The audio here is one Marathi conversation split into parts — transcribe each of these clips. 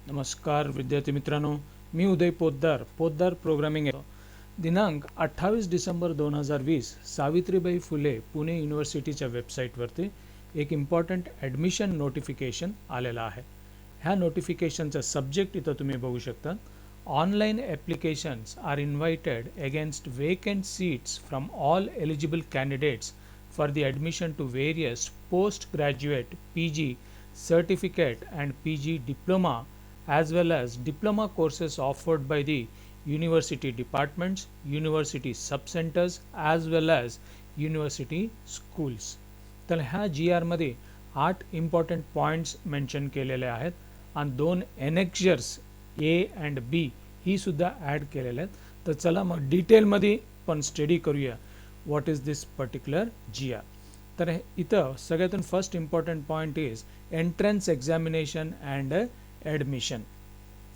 नमस्कार विद्यार्थी मित्रांनो, मी उदय पोद्दार प्रोग्रामिंग दिनांक 28 डिसेंबर 2020 सावित्रीबाई फुले पुणे युनिव्हर्सिटीच्या वेबसाईटवरती एक इम्पॉर्टंट ॲडमिशन नोटिफिकेशन आलेलं आहे. ह्या नोटिफिकेशनचा सब्जेक्ट इथं तुम्ही बघू शकता. Online applications are invited against vacant seats from all eligible candidates for the admission to various post graduate PG certificate and PG diploma as well as diploma courses offered by the university departments, university subcenters as well as university schools. तर ह्या GR मध्ये 8 इम्पॉर्टंट पॉईंट्स मेन्शन केलेले आहेत आणि 2 एनेक्झर्स A and B ही सुद्धा ॲड केलेले आहेत. तर चला मग डिटेलमध्ये पण स्टडी करूया what is this particular GR. तर इथं सगळ्यातून first important point is entrance examination and admission.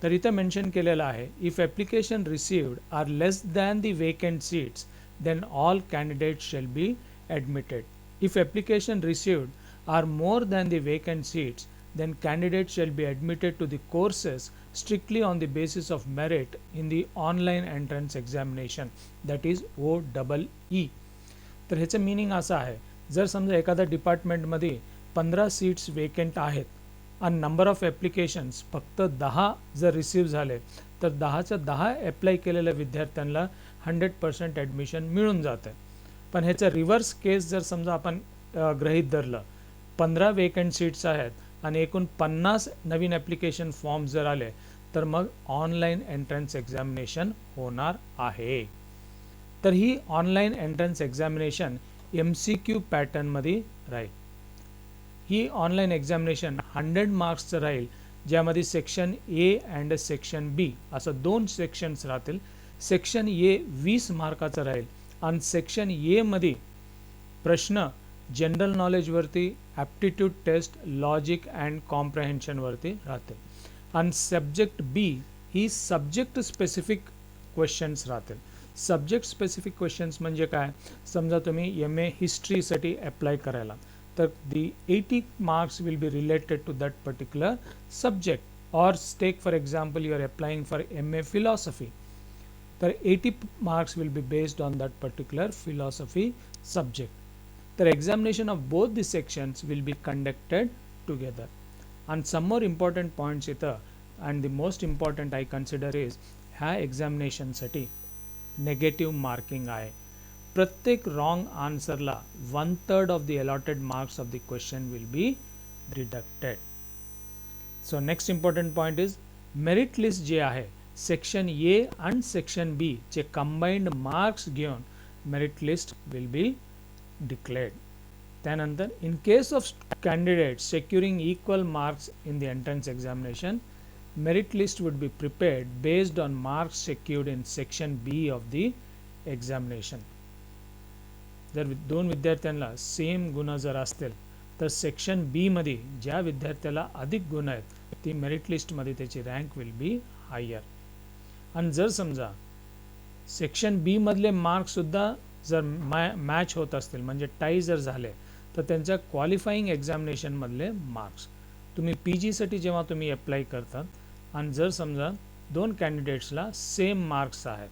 तर इथं मेन्शन केलेलं आहे, if application received are less than the vacant seats then all candidates shall be admitted. If application received are more than the vacant seats then candidates shall be admitted to the courses strictly on the basis of merit in the online entrance examination, that is OEE. तर ह्याचं मीनिंग असं आहे, जर समजा एखाद्या डिपार्टमेंटमध्ये 15 सीट्स वेकंट आहेत आणि नंबर ऑफ ॲप्लिकेशन्स फक्त 10 जर रिसीव्ह झाले तर 10च्या 10 ॲप्लाय केलेल्या विद्यार्थ्यांना 100% ॲडमिशन मिळून जातं. पण ह्याचं रिव्हर्स केस जर समजा आपण गृहीत धरलं, 15 वेकंट सीट्स आहेत आणि एकूण 50 नवीन ॲप्लिकेशन फॉर्म जर आले तर मग ऑनलाईन एंट्रन्स एक्झामिनेशन होणार आहे. तर ही ऑनलाईन एंट्रन्स एक्झामिनेशन MCQ पॅटर्नमध्ये राहील. ही ऑनलाईन एक्झामिनेशन 100 मार्क्सचं राहील, ज्यामध्ये section A and section B असं 2 सेक्शन्स राहतील. सेक्शन A 20 मार्काचं राहील आणि सेक्शन A मध्ये प्रश्न जनरल नॉलेजवरती, ॲप्टिट्यूड टेस्ट, लॉजिक अँड कॉम्प्रेहेन्शनवरती राहतील. आणि सब्जेक्ट B ही सब्जेक्ट स्पेसिफिक क्वेश्चन्स राहतील. सब्जेक्ट स्पेसिफिक क्वेश्चन्स म्हणजे काय, समजा तुम्ही MA हिस्ट्रीसाठी अप्लाय करायला तर the 80 marks will be related to that particular subject. Or take for example you are applying for MA philosophy, तर 80 marks will be based on that particular philosophy subject. तर examination of both the sections will be conducted together. And some more important points इथं, and the most important I consider is ह्या examination साठी नेगेटिव्ह मार्किंग आहे. प्रत्येक wrong आन्सरला 1/3 of the allotted marks of the question will be deducted. So next important point is merit list जे आहे section A and section B चे combined marks घेऊन merit list will be declared. त्यानंतर in case of candidates securing equal marks in the entrance examination, merit list would be prepared based on marks secured in section B of the examination. जर दोन विद्यार्थ्यांना सेम गुण जर असतील तर सेक्शन B मध्ये ज्या विद्यार्थ्याला अधिक गुण आहेत ती मेरिट लिस्ट मध्ये त्याची रँक विल बी हायर. आणि जर समजा सेक्शन B मधले मार्क्स सुद्धा जर मॅच होत असतील म्हणजे टाई जर झाले तर त्यांच्या क्वालिफाईंग एक्झामिनेशन मधले मार्क्स तुम्ही PG साठी जेव्हा तुम्ही अप्लाय करतात आणि जर समजा 2 कॅन्डिडेट्सला सेम मार्क्स आहेत,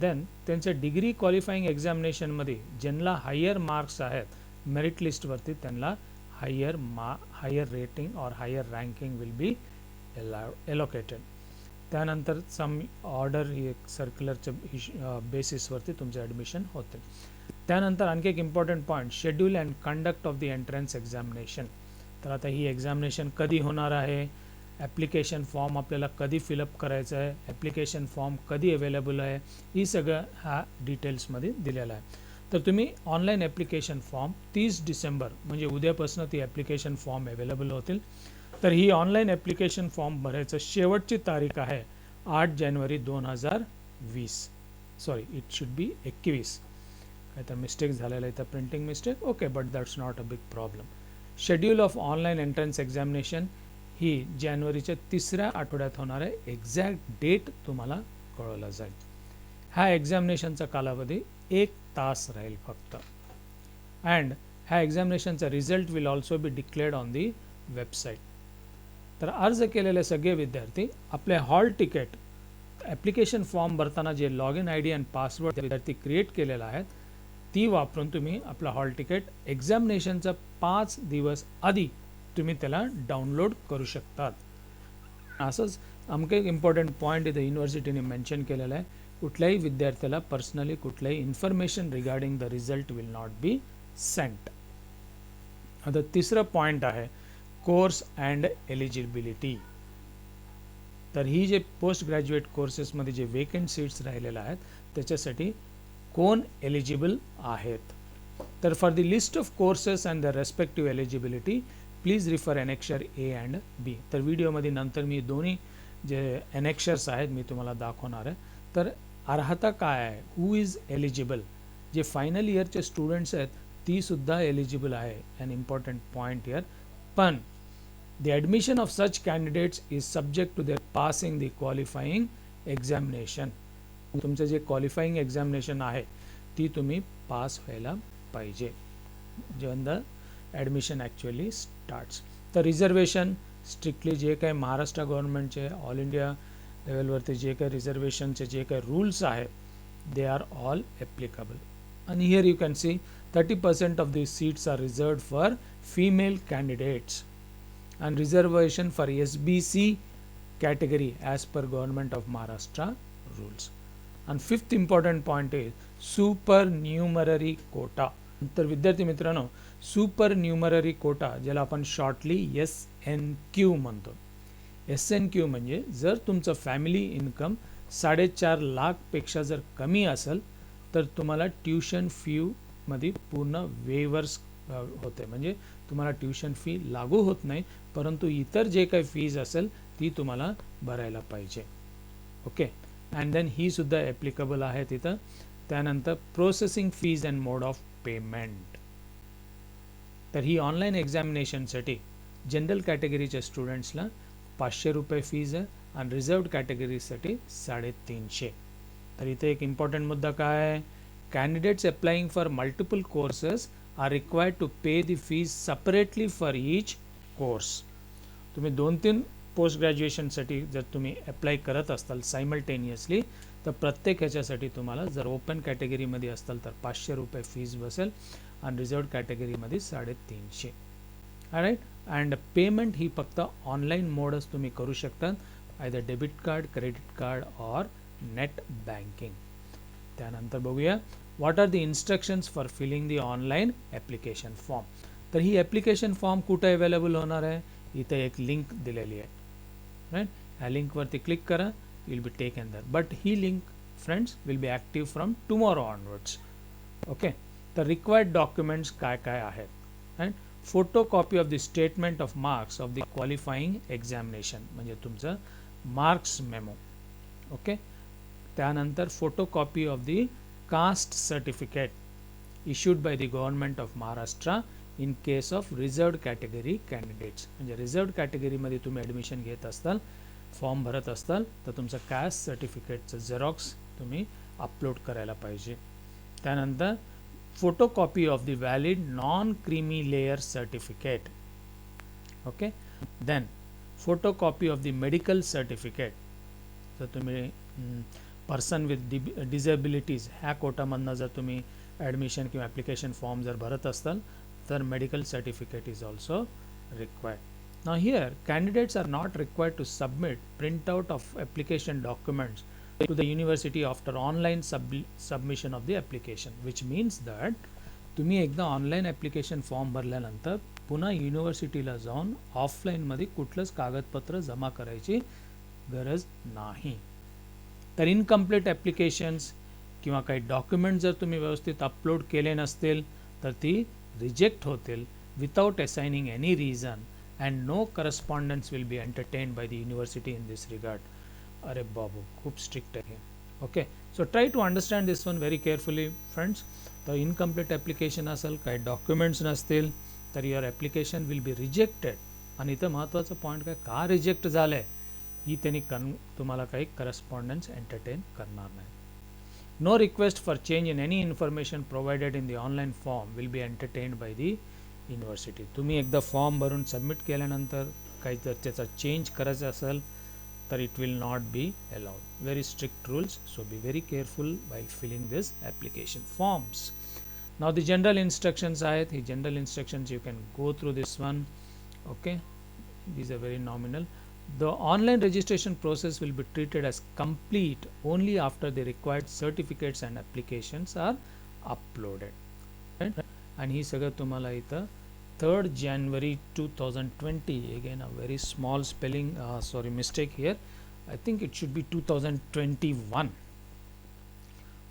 देन त्यांच्या डिग्री क्वालिफाईंग एक्झामिनेशन मध्ये ज्यांना हायर मार्क्स आहेत मेरिट लिस्टवरती त्यांना हायर रेटिंग और higher ranking will be allocated. त्यानंतर सम ऑर्डर एक सर्क्युलरच्या बेसिसवरती तुमचं ॲडमिशन होते. त्यानंतर आणखी एक important point, schedule and conduct of the entrance examination. तर आता ही एक्झामिनेशन कधी होणार आहे, ॲप्लिकेशन फॉर्म आपल्याला कधी फिलअप करायचं आहे, ॲप्लिकेशन फॉर्म कधी अवेलेबल आहे, ही सगळं ह्या डिटेल्समध्ये दिलेलं आहे. तर तुम्ही ऑनलाईन ॲप्लिकेशन फॉर्म 30 डिसेंबर म्हणजे उद्यापासून ती ॲप्लिकेशन फॉर्म अवेलेबल होतील. तर ही ऑनलाईन ॲप्लिकेशन फॉर्म भरायचं शेवटची तारीख आहे 8 जानेवारी 2020. Sorry, it should be 21. काय तर मिस्टेक झालेला आहे, तर printing mistake. Okay, but that's not a big problem. Schedule of online entrance examination ही जानेवारीच्या 3ऱ्या आठवड्यात होणार आहे. एक्झॅक्ट डेट तुम्हाला कळवला जाईल. ह्या एक्झामिनेशनचा कालावधी 1 तास राहील फक्त. अँड ह्या एक्झामिनेशनचा result will also be declared on the website. तर अर्ज केलेले सगळे विद्यार्थी आपले हॉल तिकीट ॲप्लिकेशन फॉर्म भरताना जे लॉग इन आय डी आणि पासवर्ड विद्यार्थी क्रिएट केलेला आहे ती वापरून तुम्ही आपला हॉल तिकीट एक्झामिनेशनचा 5 दिवस आधी तुम्ही त्याला डाउनलोड करू शकतात. असंच आमका एक इम्पॉर्टंट पॉईंट इथं युनिव्हर्सिटीने मेन्शन केलेला आहे, कुठल्याही विद्यार्थ्याला पर्सनली कुठल्याही information regarding the result will not be sent. आता तिसरं पॉईंट आहे कोर्स अँड एलिजिबिलिटी. तर ही जे पोस्ट ग्रॅज्युएट कोर्सेसमध्ये जे वेकंट सीट्स राहिलेल्या आहेत त्याच्यासाठी कोण एलिजिबल आहेत. तर for the list of courses and the respective eligibility please refer annexure A and B. तर व्हिडिओमध्ये नंतर मी दोन्ही जे एनेक्शर्स आहेत मी तुम्हाला दाखवणार आहे. तर अर्हता काय आहे, हू इज एलिजिबल, जे फायनल इयरचे स्टुडंट्स आहेत ती सुद्धा एलिजिबल आहे. An important point here. पण the admission of such candidates is subject to their passing the qualifying examination. तुमचं जे क्वालिफाईंग एक्झामिनेशन आहे ती तुम्ही पास व्हायला पाहिजे जेव्हा द ॲडमिशन ॲक्च्युअली स्टार्ट्स. तर रिझर्वेशन स्ट्रिक्टली जे काही महाराष्ट्र गव्हर्नमेंटचे ऑल इंडिया लेवलवरती जे काही रिझर्वेशनचे जे काही रूल्स आहेत दे आर ऑल ॲप्लिकेबल. आणि here you can see 30% of the seats are reserved for female candidates and reservation for SBC category as per Government of Maharashtra rules. And fifth important point is supernumerary quota. तर विद्यार्थी मित्रांनो सुपरन्यूमररी कोटा ज्याला आपण शॉर्टली SNQ म्हणतो. SNQ म्हणजे जर तुमचं फॅमिली इन्कम 4.5 लाखपेक्षा जर कमी असेल तर तुम्हाला ट्युशन फी मध्ये पूर्ण वेवर्स होते, म्हणजे तुम्हाला ट्युशन फी लागू होत नाही, परंतु इतर जे काही फीज असेल ती तुम्हाला भरायला पाहिजे. ओके. अँड देन ही सुद्धा ॲप्लिकेबल आहे तिथं. त्यानंतर processing fees and mode of payment. तर ही ऑनलाईन एक्झामिनेशनसाठी जनरल कॅटेगरीच्या स्टुडंट्सला 500 रुपये फीज आहे आणि रिझर्व्ड कॅटेगरीसाठी 350. तर इथे एक इम्पॉर्टंट मुद्दा काय आहे, candidates applying for multiple courses are required to pay the fees separately for each course. तुम्ही 2-3 पोस्ट ग्रॅज्युएशनसाठी जर तुम्ही अप्लाय करत असताल सायमल्टेनियसली तर प्रत्येक ह्याच्यासाठी तुम्हाला जर ओपन कॅटेगरीमध्ये असताल तर 500 रुपये फीज बसेल आणि रिझर्व्ड कॅटेगरीमध्ये 350. राईट. अँड पेमेंट ही फक्त ऑनलाईन मोडच तुम्ही करू शकता, either debit card, credit card और नेट बँकिंग. त्यानंतर बघूया what are the instructions for filling the online application form. तर ही ॲप्लिकेशन फॉर्म कुठे अवेलेबल होणार आहे, इथे एक लिंक दिलेली आहे. राईट. ह्या लिंकवरती क्लिक करा, will be taken there. But ही link friends will be active from tomorrow onwards. Okay. तर रिक्वायर्ड डॉक्युमेंट्स काय काय आहेत. Right. Photocopy of the statement of marks of the qualifying examination म्हणजे तुमचं मार्क्स मेमो. ओके. त्यानंतर photocopy of the caste certificate issued by the government of Maharashtra in case of reserved category candidates. म्हणजे रिझर्व्ड कॅटेगरीमध्ये तुम्ही ॲडमिशन घेत असताल, फॉर्म भरत असताल तर तुमचं कास्ट सर्टिफिकेटचं झेरॉक्स तुम्ही अपलोड करायला पाहिजे. त्यानंतर photocopy of the valid non creamy layer certificate. Okay. Then photocopy of the medical certificate. जर तुम्ही पर्सन विथ डिझेबिलिटीज ह्या कोटामधनं जर तुम्ही ॲडमिशन किंवा ॲप्लिकेशन फॉर्म जर भरत असताल तर medical certificate is also required. Now here candidates are not required to submit print out of application documents to the university after online submission of the application, which means that तुम्ही एकदा ऑनलाईन ॲप्लिकेशन फॉर्म भरल्यानंतर पुन्हा युनिव्हर्सिटीला जाऊन ऑफलाईनमध्ये कुठलंच कागदपत्र जमा करायची गरज नाही. तर इनकम्प्लीट ॲप्लिकेशन्स किंवा काही डॉक्युमेंट जर तुम्ही व्यवस्थित अपलोड केले नसतील तर ती रिजेक्ट होतील without assigning any reason and no correspondence will be entertained by the university in this regard. अरे बाबू खूप स्ट्रिक्ट आहे. Okay. So try to understand this one very carefully friends. तर इनकम्प्लीट ॲप्लिकेशन असेल, काही डॉक्युमेंट्स नसतील तर your application will be rejected. आणि इथं महत्त्वाचं पॉईंट काय, का रिजेक्ट झालं आहे ही त्यांनी तुम्हाला काही करस्पॉन्डन्स एंटरटेन करणार नाही. No request for change in any information provided in the online form will be entertained by the university. तुम्ही एकदा फॉर्म भरून सबमिट केल्यानंतर काही जर त्याचा चेंज करायचा असेल तर it will not be allowed. Very strict rules, so be very careful by filling this application forms. Now the general instructions आहेत. ही general instructions you can go through this one. Okay, these are very nominal. The online registration process will be treated as complete only after the required certificates and applications are uploaded. Right? And ही सगळं तुम्हाला इथं 3rd January 2020, again a very small spelling mistake here. I think it should be 2021.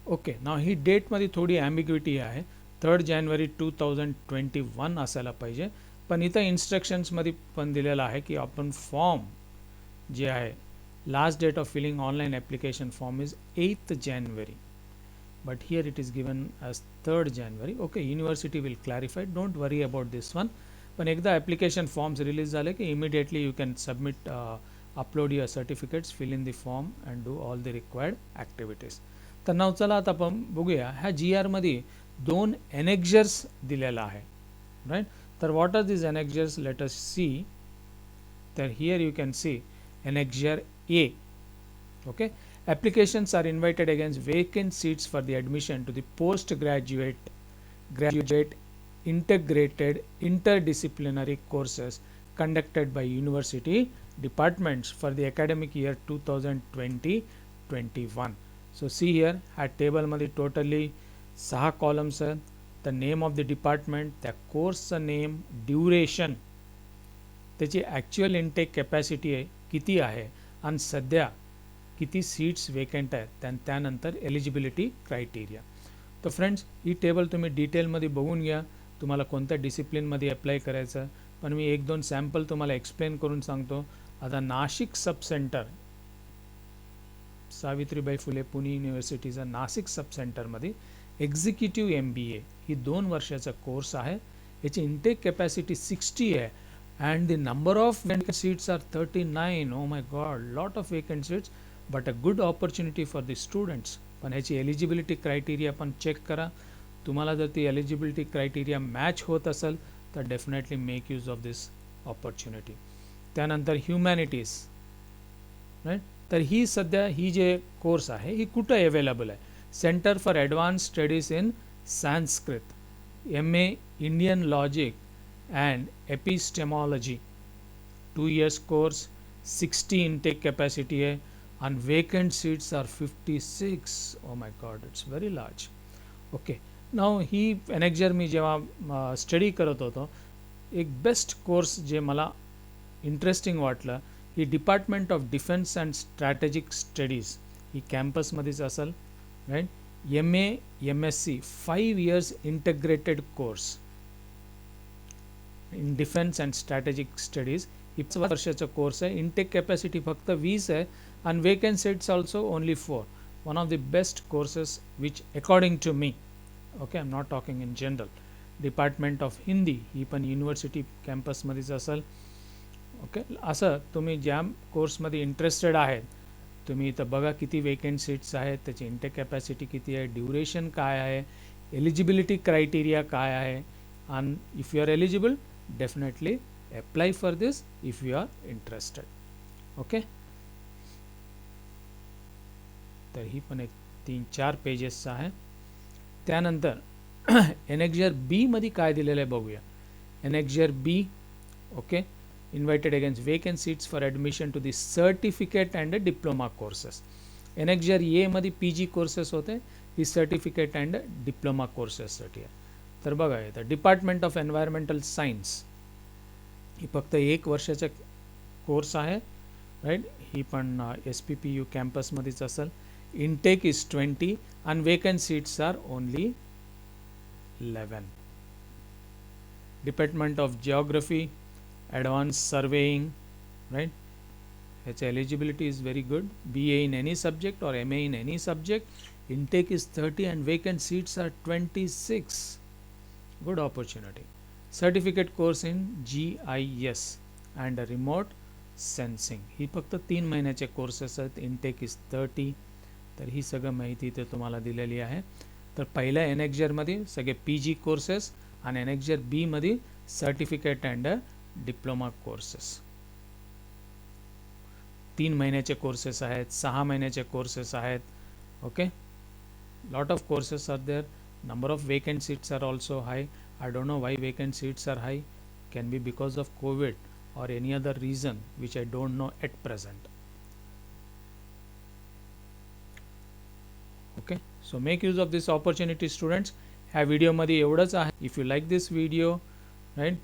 Okay, नाव ही डेटमध्ये थोडी ॲम्बिग्युटी आहे. 3rd January 2021 असायला पाहिजे, पण इथं इन्स्ट्रक्शन्समध्ये पण दिलेलं आहे की आपण फॉर्म जे आहे last date of filling online application form is 8th January, but here it is given as 3rd January. Okay, university will clarify, don't worry about this one. पण एकदा ॲप्लिकेशन फॉर्म्स रिलीज झाले की immediately you can submit, upload your certificates, fill in the form and do all the required activities. तर नाव चला आता आपण बघूया ह्या जी आरमध्ये 2 एनेक्झर्स दिलेला आहे. राईट, तर what are this annexures, let us see. तर here you can see annexure A. Okay, applications are invited against vacant seats for the admission to the postgraduate graduate integrated interdisciplinary courses conducted by university departments for the academic year 2020-21. So see here at table मध्ये totally 6 columns आहेत. The name of the department, त्या course name, duration, त्याची actual intake capacity आहे किती आहे आणि सध्या किती सीट्स वेकंट आहेत, त्यानंतर एलिजिबिलिटी क्रायटेरिया. तर फ्रेंड्स, ही टेबल तुम्ही डिटेलमध्ये बघून घ्या, तुम्हाला कोणत्या डिसिप्लिनमध्ये अप्लाय करायचं. पण मी 1-2 सॅम्पल तुम्हाला एक्सप्लेन करून सांगतो. आता नाशिक सब सेंटर, सावित्रीबाई फुले पुणे युनिव्हर्सिटीचा नाशिक सब सेंटरमध्ये एक्झिक्युटिव्ह MBA ही 2 वर्षाचा कोर्स आहे. याची इंटेक कॅपॅसिटी 60 आहे and the number of vacant seats are 39. Oh my god, lot of vacant seats, but a good opportunity for the students. पण ह्याची एलिजिबिलिटी क्रायटेरिया पण चेक करा. तुम्हाला जर ती एलिजिबिलिटी क्रायटेरिया मॅच होत असेल तर definitely make use of this opportunity. त्यानंतर ह्युमॅनिटीज. राईट, तर ही सध्या ही जे कोर्स आहे ही कुठं अवेलेबल आहे. Centre for advance studies in Sanskrit, MA Indian logic and epistemology, 2 years course, 60 intake capacity आहे and vacant seats are 56. Oh my god, it's very large. Okay, now ही एनेक्झर मी जेव्हा स्टडी करत होतो, एक बेस्ट कोर्स जे मला इंटरेस्टिंग वाटलं ही department of defence and strategic studies, ही कॅम्पसमध्येच असेल. Right, MA MSc 5 years integrated course in defence and strategic studies. ही 5 वर्षाचा कोर्स आहे. इंटेक कॅपॅसिटी फक्त 20 आहे and vacant seats also only 4. One of the best courses which according to me, okay, I'm not talking in general. Department of Hindi ही पण युनिव्हर्सिटी कॅम्पसमध्येच असेल. ओके, असं तुम्ही ज्या कोर्समध्ये इंटरेस्टेड आहेत तुम्ही इथं बघा किती वेकंट सीट्स आहेत, त्याची इंटेक कॅपॅसिटी किती आहे, ड्युरेशन काय आहे, एलिजिबिलिटी क्रायटेरिया काय आहे. and if you are eligible, definitely apply for this if you are interested. okay, तर ही पण एक 3-4 पेजेसचा आहे. त्यानंतर एनेक्झर बी मध्ये काय दिलेलं आहे बघूया. Annexure B, okay, invited against vacant seats for admission to the certificate and diploma courses. Annexure A मध्ये PG कोर्सेस होते, ही सर्टिफिकेट अँड डिप्लोमा कोर्सेससाठी आहे. तर बघा इथं डिपार्टमेंट ऑफ एन्व्हायरमेंटल सायन्स ही फक्त 1 वर्षाचा कोर्स आहे. राईट, ही पण SPPU कॅम्पसमध्येच असेल. Intake is 20 and vacant seats are only 11. Department of Geography, Advanced Surveying, right? Its eligibility is very good. BA in any subject or MA in any subject. Intake is 30 and vacant seats are 26. Good opportunity. Certificate course in GIS and remote sensing. ही फक्त 3 महिन्याचे कोर्सेस आहेत. Intake is 30. तर ही सगळं माहिती इथे तुम्हाला दिलेली आहे. तर पहिल्या एनेक्झरमध्ये सगळे PG कोर्सेस आणि एनेक्झर बी मध्ये सर्टिफिकेट अँड डिप्लोमा कोर्सेस. 3 महिन्याचे कोर्सेस आहेत, 6 महिन्याचे कोर्सेस आहेत. Okay, lot of courses are there. Number of vacant seats are also high. I don't know why vacant seats are high. Can be because of COVID or any other reason which I don't know at present. Okay, so make use of this opportunity, students. ह्या व्हिडिओमध्ये एवढंच आहे. If you like this video, right,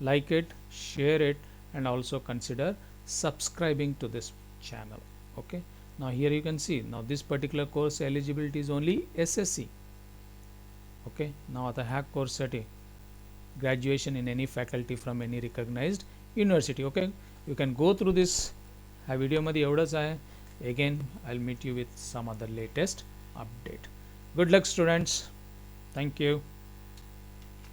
like it, share it, and also consider subscribing to this channel. Okay, now here you can see, now this particular course eligibility is only SSC. Okay, now आता ह्या कोर्ससाठी graduation in any faculty from any recognized university. Okay, you can go through this. ह्या व्हिडिओमध्ये एवढंच आहे. Again, I'll meet you with some other latest update. Good luck, students. Thank you.